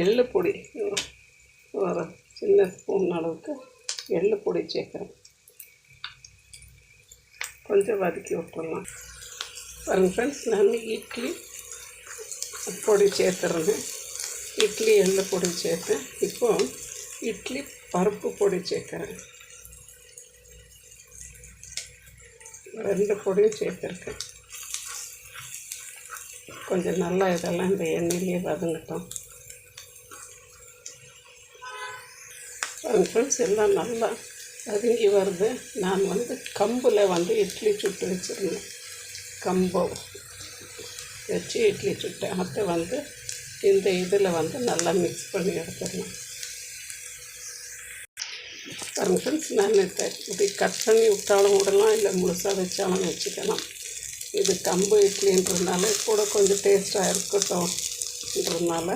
எள்ளு பொடி ஒரு சின்ன ஸ்பூன் அளவுக்கு எள்ளு பொடி சேர்க்குறேன். கொஞ்சம் வதக்கி விட்டுடலாம். பாருங்கள் ஃப்ரெண்ட்ஸ், நான் இட்லி பொடி சேர்த்துறேன். இட்லி எள்ளு பொடி சேர்த்தேன். இப்போது இட்லி பருப்பு பொடி சேர்க்குறேன். 2 பொடியும் சேர்த்துருக்கேன். கொஞ்சம் நல்லா இதெல்லாம் இந்த எண்ணெயிலேயே வதங்கட்டும். ஃப்ரெண்ட்ஸ், எல்லாம் நல்லா வதங்கி வருது. நான் கம்பில் இட்லி சுட்டு வச்சுருந்தேன். கம்பை வச்சு இட்லி சுட்டேன். அதை இந்த இதில் நல்லா மிக்ஸ் பண்ணி எடுத்துடலாம். பாருங்கள் ஃப்ரெண்ட்ஸ், நான் இப்படி கட் பண்ணி விட்டாலும் விடலாம், இல்லை முழுசாக வச்சாலும் வச்சுக்கலாம். இது கம்பு இட்லின்றதுனால கூட கொஞ்சம் டேஸ்ட்டாக இருக்கட்டும்ன்றதுனால